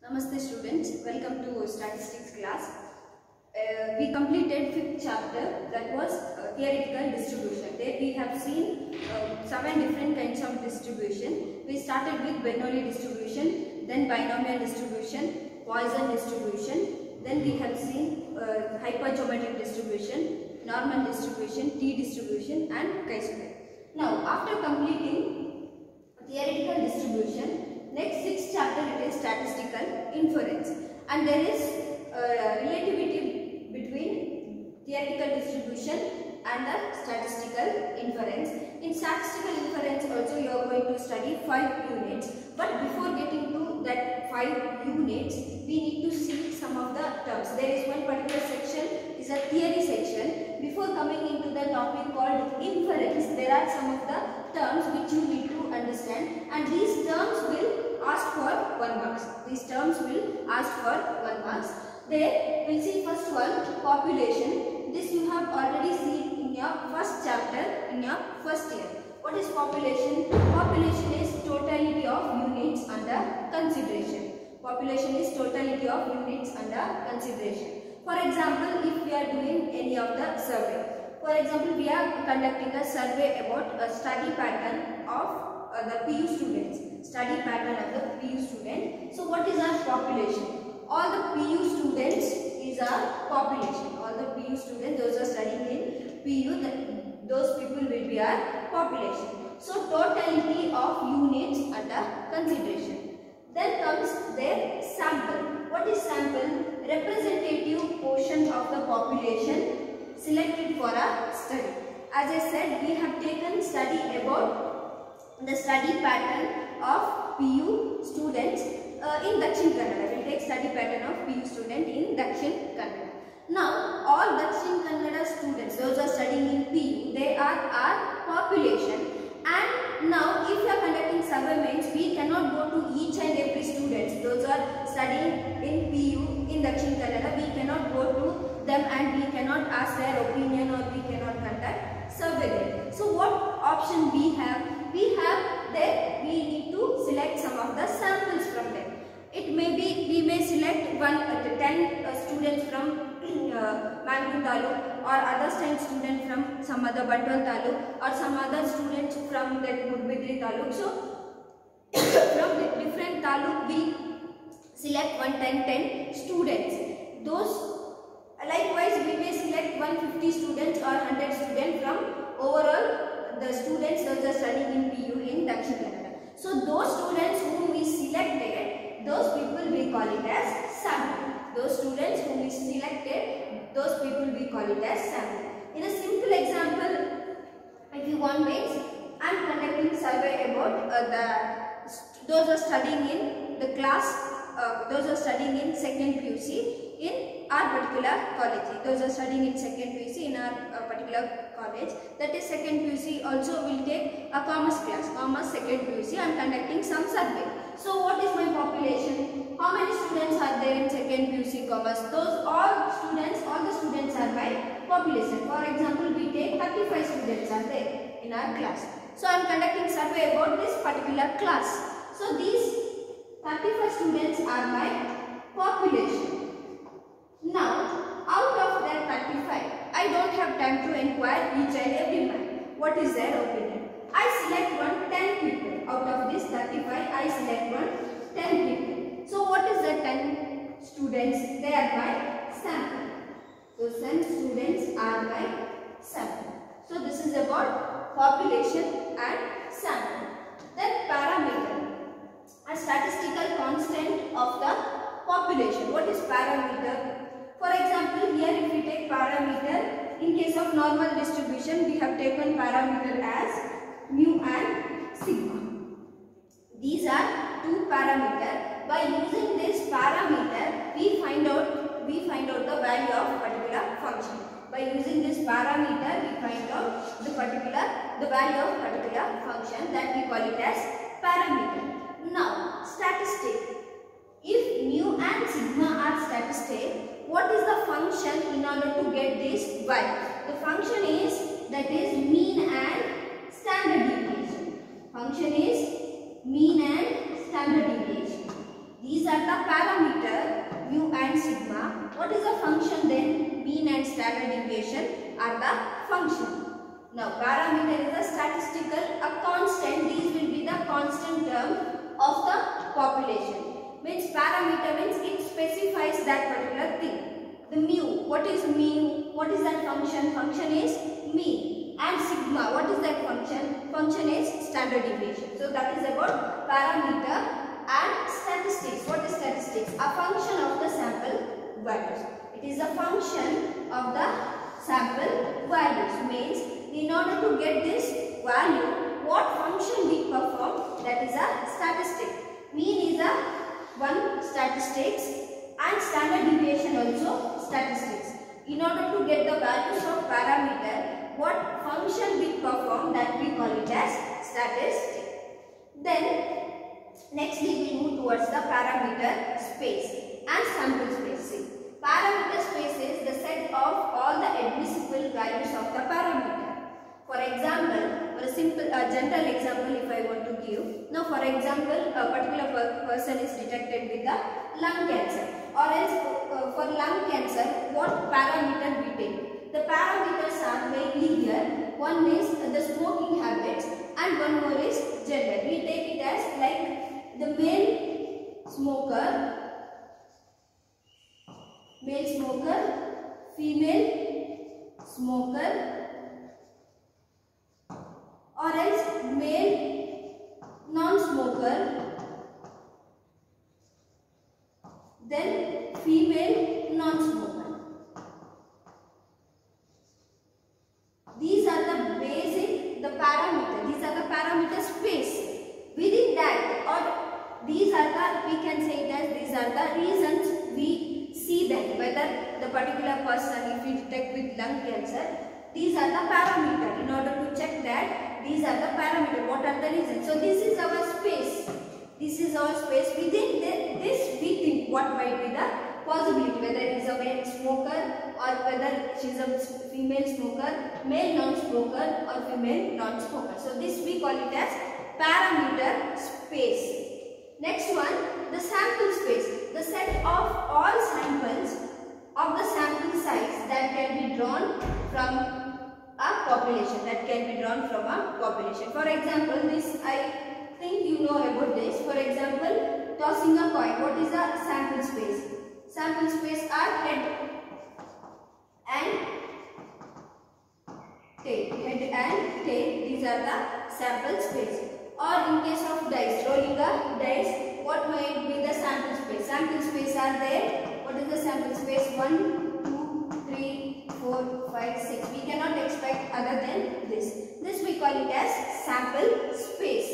Namaste students, welcome to statistics class. We completed 5th chapter, that was theoretical distribution. There we have seen 7 different kinds of distribution. We started with Bernoulli distribution, then binomial distribution, Poisson distribution, then we have seen hypergeometric distribution, normal distribution, T distribution and chi-square. Now after completing theoretical distribution, next 6th chapter it is statistical inference, and there is relativity between theoretical distribution and the statistical inference. In statistical inference also you are going to study 5 units, but before getting to that 5 units we need to see some of the terms. There is one particular section is a theory section. Before coming into the topic called inference, there are some of the terms which you need to understand, and these terms will ask for 1 marks. These terms will ask for 1 marks. There we will see first one, population. This you have already seen in your first chapter in your first year. What is population? Population is totality of units under consideration. Population is totality of units under consideration. For example, if we are doing any of the survey. For example, we are conducting a survey about a study pattern of the PU students. Study pattern of the PU student. So what is our population? All the PU students is our population. All the PU students, those are studying in PU, those people will be our population. So totality of units under consideration. Then comes their sample. What is sample? Representative portion of the population selected for a study. As I said, we have taken study about the study pattern of PU students in Dakshin Kannada. We will take study pattern of PU student in Dakshin Kannada. Now, all Dakshin Kannada students, those are studying in PU, they are our population. And now, if you are conducting survey means, we cannot go to each and every students. Those are studying in PU in Dakshin Kannada. We cannot go to them and we cannot ask their opinion, or we cannot conduct survey there. So, what option we have? We have that we need to select some of the samples from them. It may be, we may select 10 students from Mangalore Taluk, or others 10 students from some other Bantul Taluk, or some other students from that Mudbidri Taluk. So from the different Taluk we select 10 students. Those likewise we may select 150 students or 100 students from overall the students those are studying in PU in Dakshin Kannada. So those students whom we selected, those people we call it as sample. Those students whom we selected, those people we call it as sample. In a simple example, if you want means, I am conducting survey about those are studying in the class, those are studying in 2nd PUC in our particular college. Those are studying in 2nd PUC in our particular college. That is 2nd PUC also will take a commerce class, commerce 2nd PUC. I am conducting some survey. So what is my population? How many students are there in 2nd PUC commerce? Those all the students are my population. For example, we take 35 students are there in our class. So I am conducting survey about this particular class. So these 35 students are my population. Now, out of that 35, I don't have time to inquire each and every man. What is their opinion? I select 10 people. Out of this 35, I select 10 people. So what is the 10 students? They are my sample. So 10 students are my sample. So this is about population and sample. Then parameter. A statistical constant of the population. What is parameter? For example, here if we take parameter, in case of normal distribution, we have taken parameter as mu and sigma. These are 2 parameters. By using this parameter, we find out the value of particular function. By using this parameter, we find out the value of particular function, that we call it as parameter. Now, statistic. If mu and sigma are statistic, what is the function in order to get this value? The function is, that is mean and standard deviation. Function is mean and standard deviation. These are the parameters. What is a function then? Mean and standard deviation are the function. Now parameter is a statistical, a constant. These will be the constant term of the population. Means parameter means it specifies that particular thing. The mu, what is mu? What is that function? Function is mean. And sigma, what is that function? Function is standard deviation. So that is about parameter and statistics. What is statistics? A function of the sample values. It is a function of the sample values. Means in order to get this value, what function we perform, that is a statistic. Mean is a one statistics and standard deviation also statistics. In order to get the values of parameter, what function we perform, that we call it as statistic. Then next we will move towards the parameter space and sample space. See, parameter space is the set of all the admissible values of the parameter. For example, for a simple general example if I want to give. Now for example, a particular person is detected with the lung cancer, or else for lung cancer, what parameter we take? The parameters are mainly here. One is the smoking habits and one more is gender. We take it as like the male smoker, female smoker, or else male non-smoker, then female non-smoker. These are the basic, the parameter. These are the parameter space. Within that, or these are the, we can say that these are the reasons we see that whether the particular person, if we detect with lung cancer, these are the parameter. In order to check that, these are the parameter. What are the reasons? So this is our space. This is our space. Within this we think what might be the possibility, whether it is a male smoker or whether she is a female smoker, male non-smoker or female non-smoker. So this we call it as parameter space. Next one, the sample space. The set of all samples of the sample size that can be drawn from a population, For example, this I think you know about this. For example, tossing a coin. What is the sample space? Sample space are head and tail. These are the sample space. Or in case of dice, rolling a dice, what might be the sample space? Sample space are there. What is the sample space? 1, 2, 3, 4, 5, 6. We cannot expect other than this. This we call it as sample space.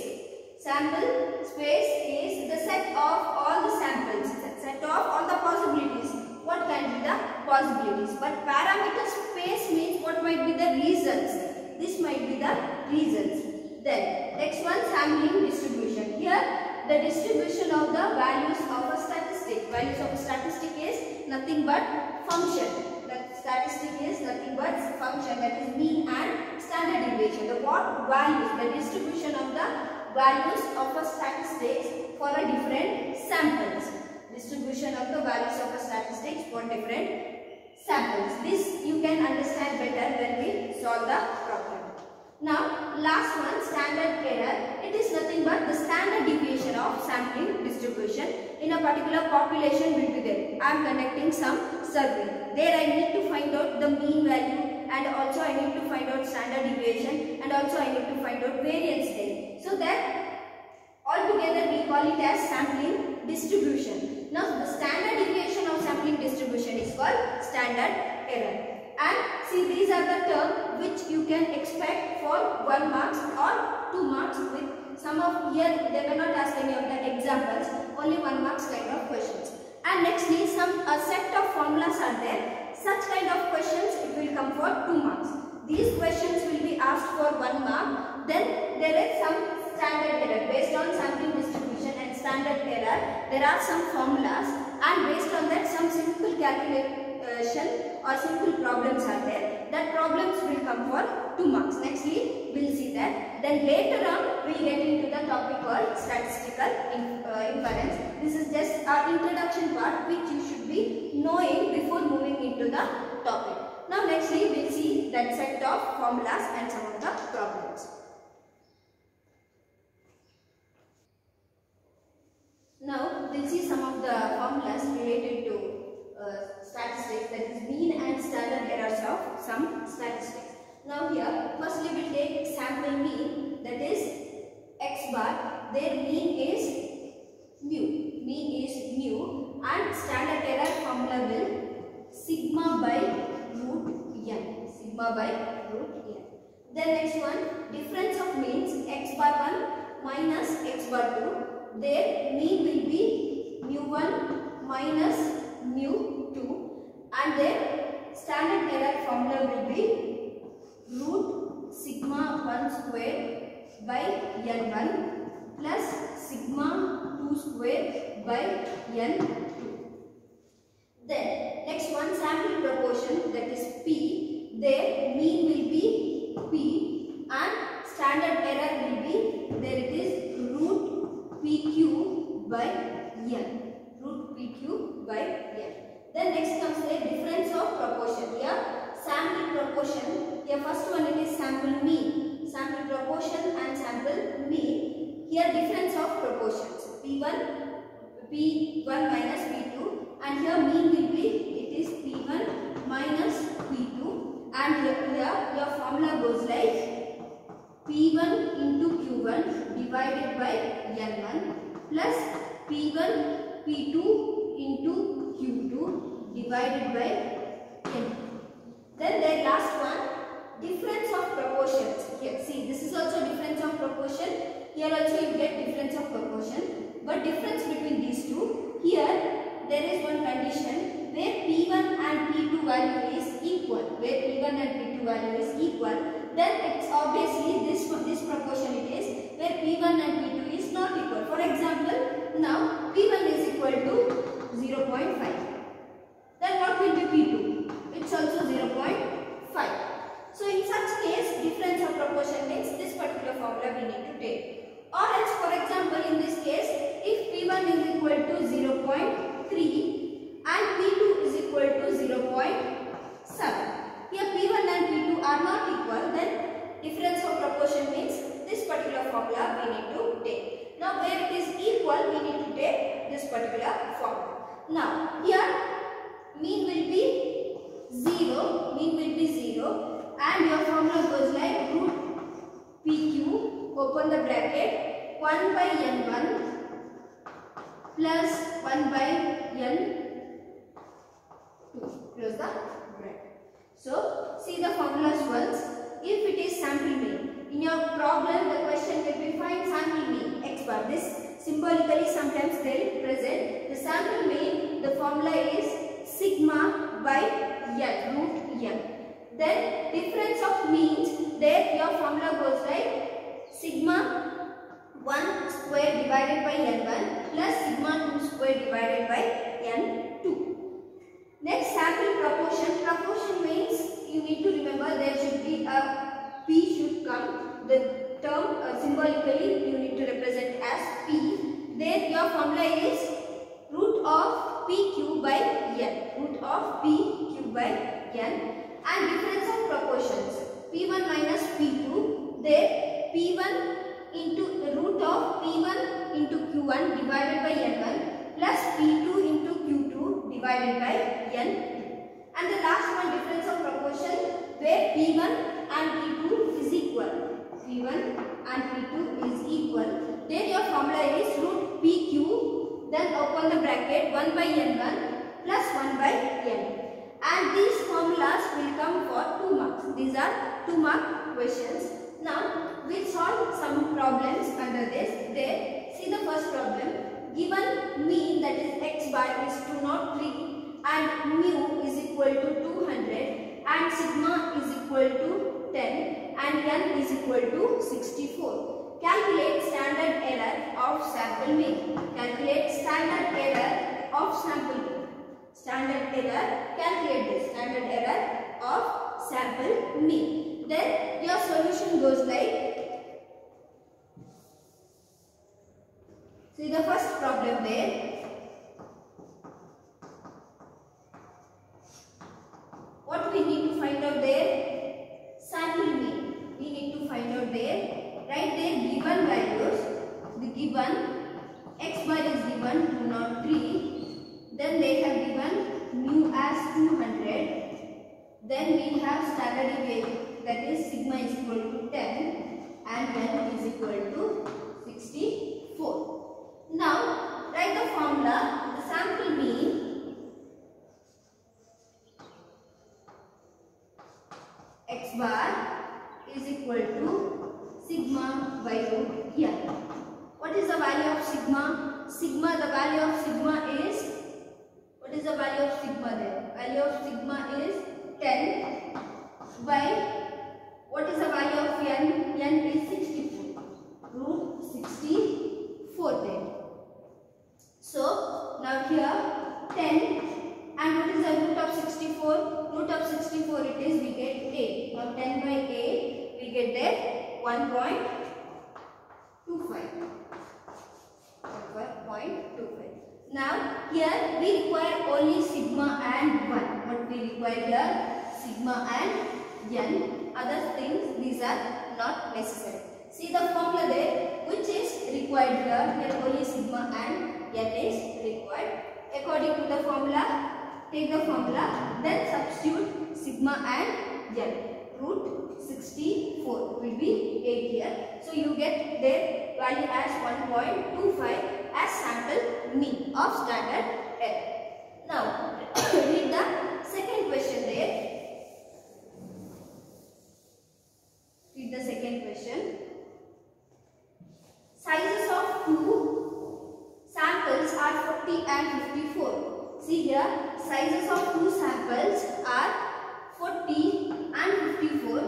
Sample space is the set of all the samples, set of all the possibilities. What can be the possibilities? But parameter space means what might be the reasons. This might be the reasons. Then next one, sampling distribution. Here the distribution of the values of a statistic. Values of a statistic is nothing but function. The statistic is nothing but function, that is mean and standard deviation. The what values? The distribution of the values of a statistics for a different samples. Distribution of the values of a statistics for different samples. This you can understand better when we solve the problem. Now last one, standard error. It is nothing but the standard deviation of sampling distribution in a particular population will be there. I am conducting some survey. There I need to find out the mean value, and also I need to find out standard deviation, and also I need to find out variance there. So that altogether we call it as sampling distribution. Now the standard deviation of sampling distribution is called standard error. And see, these are the terms which you can expect for 1 marks or 2 marks. With some of here they may not ask any of the examples, only 1 marks kind of questions. And nextly, a set of formulas are there. Such kind of questions it will come for 2 marks. These questions will be asked for 1 mark. Then there is some standard error based on sampling distribution and standard error. There are some formulas, and based on that some simple calculation or simple problems are there. That problems will come for 2 marks. Nextly, we will see that. Then later on, we will get into the topic called statistical inference. This is just our introduction part which you should be knowing before moving into the topic. Now nextly we will see that set of formulas and some of the problems. Now we will see some of the formulas related to statistics, that is mean and standard errors of some statistics. Now here firstly we will take sample mean, that is x bar. Their mean is mu, and standard error formula will sigma by root n. Then next one, difference of means x bar 1 minus x bar 2. Their mean will be mu1 minus mu2, and their standard error formula will be root sigma 1 square by n1 plus sigma 2 square by n2. Then next one, sample proportion, that is p. Their mean will be p and standard error will be, there it is, root pq by n. Then next comes the difference of proportion. Here sample proportion. Here first one it is sample mean, sample proportion and sample mean. Here difference of proportions, p1 minus p2, and here mean will be, it is p1 minus p2, and here your formula goes like p1 into q1 divided by n1 plus p1 p2 into q2 divided by n2. Then the last one, difference of proportions. Here see, this is also difference of proportion. Here also you get difference of proportion, but difference between these two, here there is one condition where p1 and p2 value is equal. Then it's obviously this proportion it is where p1 and p2 is not equal. For example, now p1 is equal to 0.5. Then what will be p2? It's also 0.5. So in such case, difference of proportion means this particular formula we need to take. Or else, for example, in this case, if p1 is equal to 0.3 and p2 is equal to 0.7. Here p1 and p2 are not equal, then difference of proportion means this particular formula we need to take. Now where it is equal, we need to take this particular formula. Now here mean will be 0, and your formula goes like root pq, open the bracket, 1 by n1 plus 1 by n2, close the bracket. So see the formulas once. If it is sample mean, in your problem the question will be find sample mean x bar. This symbolically sometimes they present the sample mean. The formula is sigma by n, root n. Then difference of means, there your formula goes like sigma 1 square divided by n1 plus sigma 2 square divided by n2. Next, sample proportion. Proportion means you need to remember there should be a p should come. The term symbolically you need to represent as p. There your formula is root of pq by n. And difference of proportions, p1 minus p2, there p1 into the root of p1 into q1 divided by n1 plus p2 into q2 divided by n2. And the last one, difference of proportion, where p1 and p2 is equal. There your formula is root pq, then open the bracket, 1 by n1 plus 1 by n. And these formulas will come for 2 marks. These are 2 mark questions. Now we'll solve some problems under this. There, see the first problem. Given mean, that is x bar is 203 and mu is equal to 200 and sigma is equal to 10 and n is equal to 64. Calculate standard error of sample mean. Calculate standard error of sample mean. Standard error, calculate this standard error of sample mean. Then your solution goes like, see the first problem there. and n is equal to 64. Now write the formula. The sample mean x bar is equal to sigma by root n. What is the value of sigma? Sigma, the value of sigma is, what is the value of sigma there? Value of sigma is 10 by, what is the value of n? N is 64. Root 64 there. So now here 10, and what is the root of 64? Root of 64 it is, we get 8. Now 10 by 8, we get there 1.25. 1.25. Now here we require only sigma and 1. What we require here? Sigma and n. Other things, these are not necessary. See the formula there, which is required here. Here only sigma and n is required. According to the formula, take the formula, then substitute sigma and n. Root 64 will be 8 here. So you get their value as 1.25 as sample mean of standard error. Now read the second question there. Read the second question. Sizes of two samples are 40 and 54. See here, sizes of two samples are 40 and 54.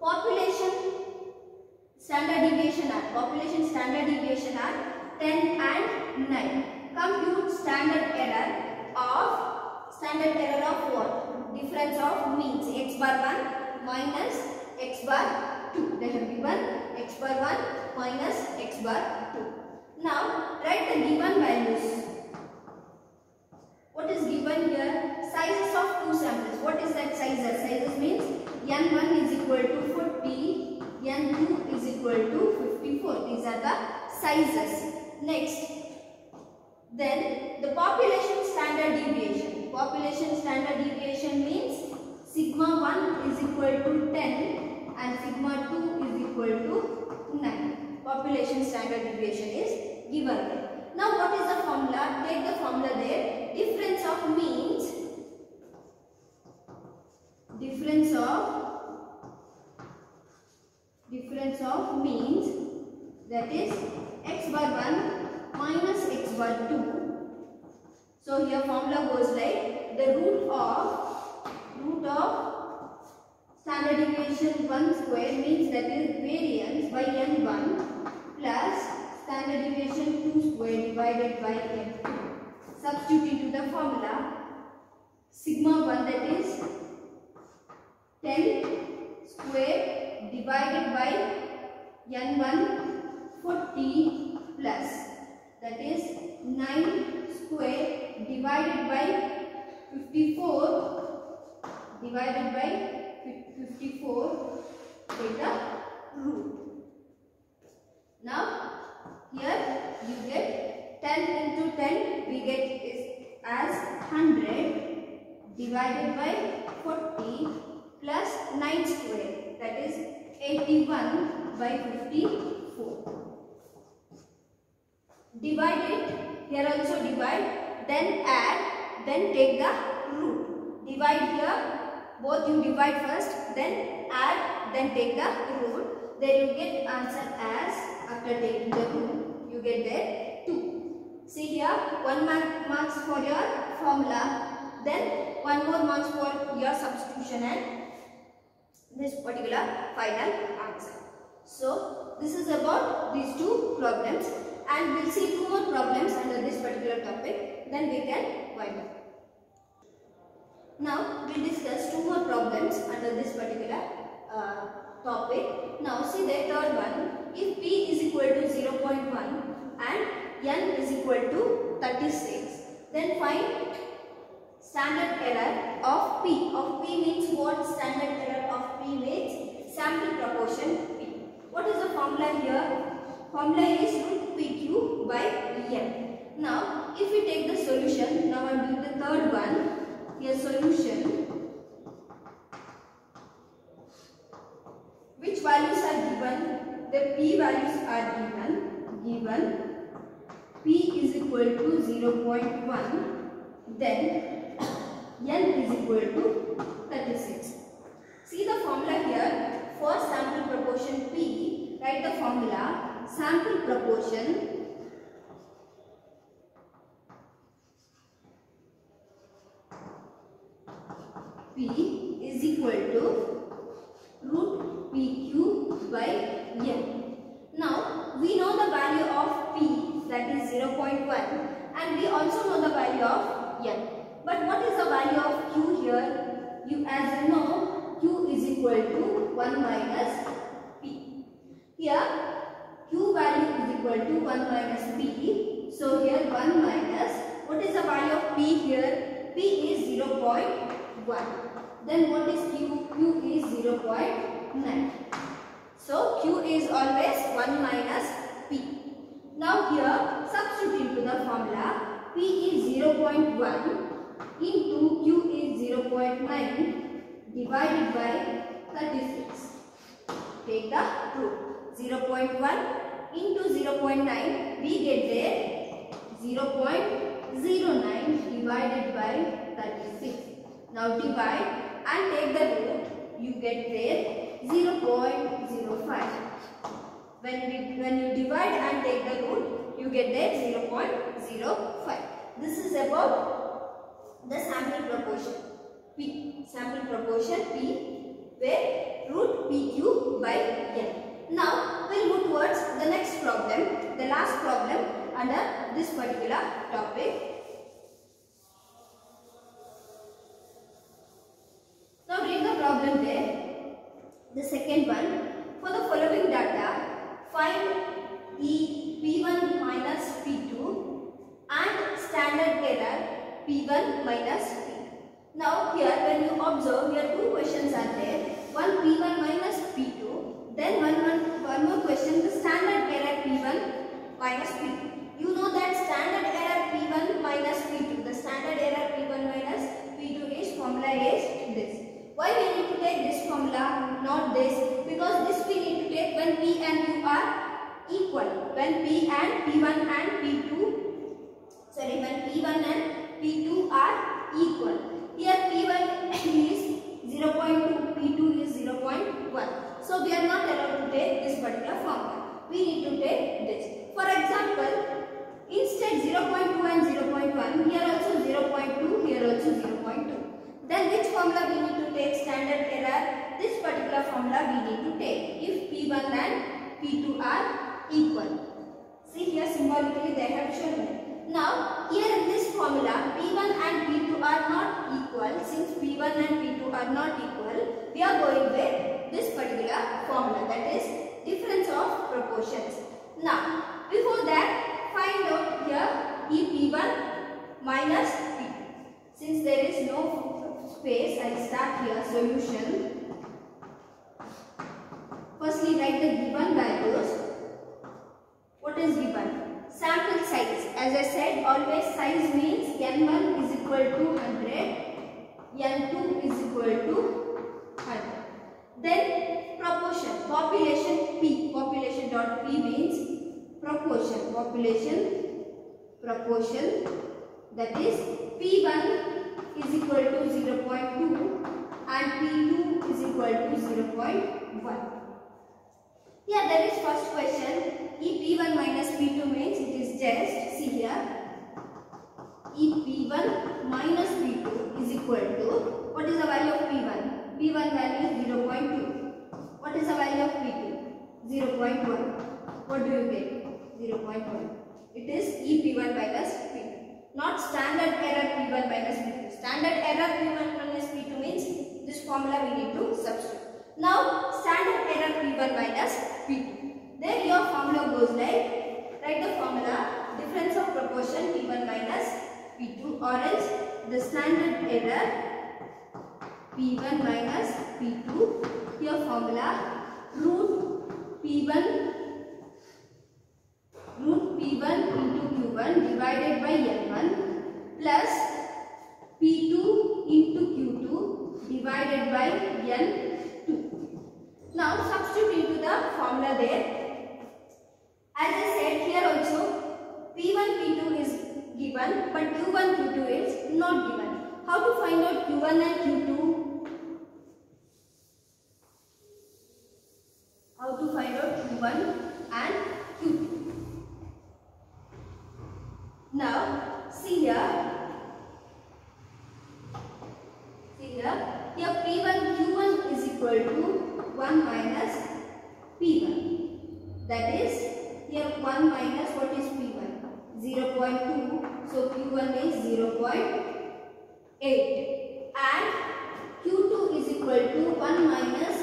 Population standard deviation are 10 and 9. Compute standard error of what? Difference of means x bar 1 minus x bar 2. They have given x bar 1 minus x bar 2. Now write the given values. What is given here? Sizes of two samples. What is that sizes? Sizes means n1 is equal to 40, n2 is equal to 54. These are the sizes. Next, then the population standard deviation. Population standard deviation means sigma 1 is equal to 10 and sigma 2 is equal to 9. Population standard deviation is given there. Now what is the formula? Take the formula there. Difference of means. Difference of means, that is x bar 1 minus x bar 2. So here formula goes like the root of standard deviation 1 square means that is variance by n1 plus standard deviation 2 square divided by n2. Substitute into the formula. Sigma 1, that is 10 square divided by n1 40 plus, that is 9 square divided by 54 divided by 54, take the root. Now here you get 10 into 10, we get is as 100 divided by 40 plus 9 square, that is 81 by 54. Divide it, here also divide, then add, then take the root. Divide here, both you divide first, then add, then take the root. Then you get answer as, after taking the root, you get there 2. See here, 1 marks for your formula, then 1 more marks for your substitution and this particular final answer. So this is about these two problems, and we'll see 2 more problems under this particular topic, then we can wind up. Now we'll discuss 2 more problems under this particular topic. Now see the third one. If p is equal to 0.1 and n is equal to 36, then find standard error of p. Of p means what? Standard error of p means sample proportion p. What is the formula here? Formula is root pq by n. Now if we take the solution, now I am doing the third one. Here solution. Which values are given? the P values are given P is equal to 0.1, then N is equal to 36. See the formula here. For sample proportion P, write the formula sample proportion P is equal to root PQ by N. Now we know the value of P, that is 0.1, and we also know the value of N. But what is the value of Q here? As you know, Q is equal to 1 minus P. Here Q value is equal to 1 minus P. So here 1 minus, what is the value of P here? P is 0.1. Then what is Q? Q is 0.9. So Q is always 1 minus P. Now here substitute into the formula. P is 0.1 into Q is 0.9 divided by 36. Take the root. 0.1 into 0.9, we get there 0.09 divided by 36. Now divide and take the root, you get there 0.05. When you divide and take the root, you get there 0.05. This is about the sample proportion P. Sample proportion P, where root PQ by N. Now we'll move towards the next problem, the last problem under this particular topic. Now read the problem there. The second one, for the following data, find P1 minus P2 and standard error P1 minus P2. Now here when you observe, here two questions are there. One P1 minus P2, then one more question, the standard error P1 minus P2. You know that standard error P1 minus P2, the standard error P1 minus P2 is formula is this. Why we need to take this formula, not this? Because this we need to take when P and Q are equal. When P and P1 and P2, when P1 and P2 are equal. Here P1 is 0.2, P2 is 0.1. So we are not allowed to take this particular formula. We need to take this. For example, instead 0.2 and 0.1, here also 0.2, here also 0.2. Then which formula we need to take? Standard error. This particular formula we need to take if P1 and P2 are equal. See here symbolically they have shown it. Now here in this formula P1 and P2 are not equal. Since P1 and P2 are not equal, we are going with this particular formula, that is difference of proportions. Now before that, find out here P1 minus P2. Since there is no space, I start here solution. Firstly write the given values. What is given? Sample size. As I said, always size means N1 is equal to 100, N2 is equal to 100. Then proportion, population P. Population dot P means proportion. Proportion, that is P1 is equal to 0.2 and P2 is equal to 0.1. Here there is first question. P1 minus P2 means it is just, see here, P1 minus P2 is equal to, what is the value of P1? P1 value is 0.2. What is the value of P2? 0.1. What do you get? 0.1. It is P1 minus P2. Not standard error P1 minus P2. Standard error P1 minus P2 means this formula we need to substitute. Now standard error P1 minus P2. Then your formula goes like, write the formula difference of proportion P1 minus P2, or else the standard error P1 minus P2. Your formula root P1 into Q1 divided by N1 plus P2 into Q2 divided by N2. Now substitute into the formula there. P1, P2 is given, but Q1, Q2 is not given. How to find out Q1 and Q2? How to find out Q1 and Q2? Now, see here. Here P1, Q1 is equal to 1 minus P1. That is, here 1 minus what is P1? 0.2. So Q1 is 0.8. And Q2 is equal to 1 minus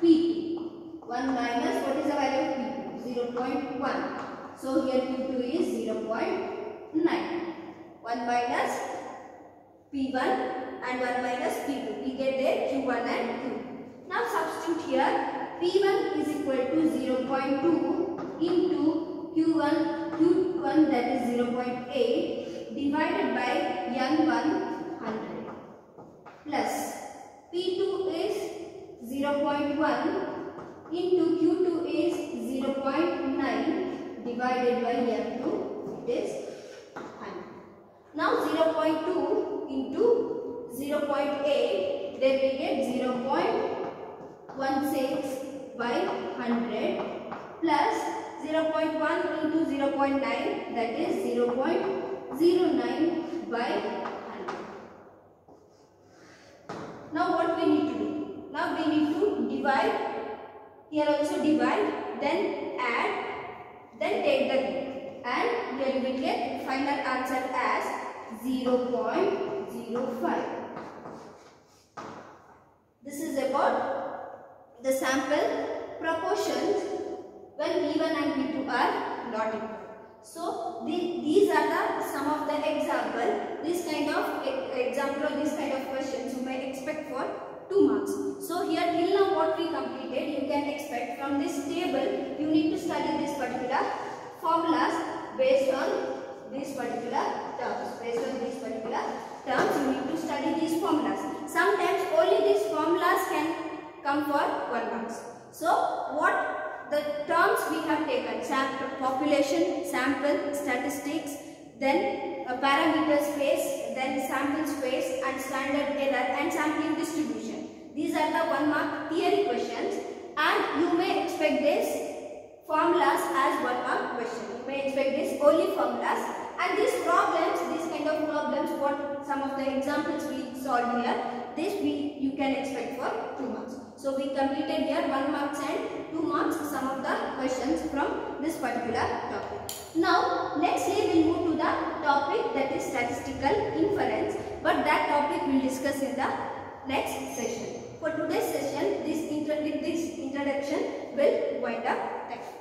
P2. 1 minus what is the value of P2? 0.1. So here Q2 is 0.9. 1 minus P1 and 1 minus P2. We get there Q1 and Q2. Now substitute here. P1 is equal to 0.2 into Q1 that is 0.8 divided by N100 plus P2 is 0.1 into Q2 is 0.9 divided by N2, it is 100. Now 0.2 into 0.8, then we get 0.16 by 100 plus 0.1 into 0.9, that is 0.09 by 100. Now what we need to do? Now we need to divide. Here also divide, then add, then take the length. And here we will get final answer as 0.05. This is about the sample proportions when P1 and P2 are not equal. So these are the some of the example. This kind of example or this kind of questions you may expect for 2 marks. So here till now what we completed, you can expect from this table you need to study this particular formulas based on these particular terms. Based on these particular terms you need to study these formulas. Sometimes only these formulas can come for 1 marks. So what the terms we have taken: sample, population, sample, statistics, then parameter space, then sample space and standard error and sampling distribution. These are the 1 mark theory questions, and you may expect this formulas as 1 mark question. You may expect this only formulas, and these problems, these kind of problems, what some of the examples we solved here, this you can expect for 2 marks. So we completed here 1 marks and 2 marks some of the questions from this particular topic. Now nextly we will move to the topic that is statistical inference, but that topic we will discuss in the next session. For today's session, this introduction will wind up. Thank you.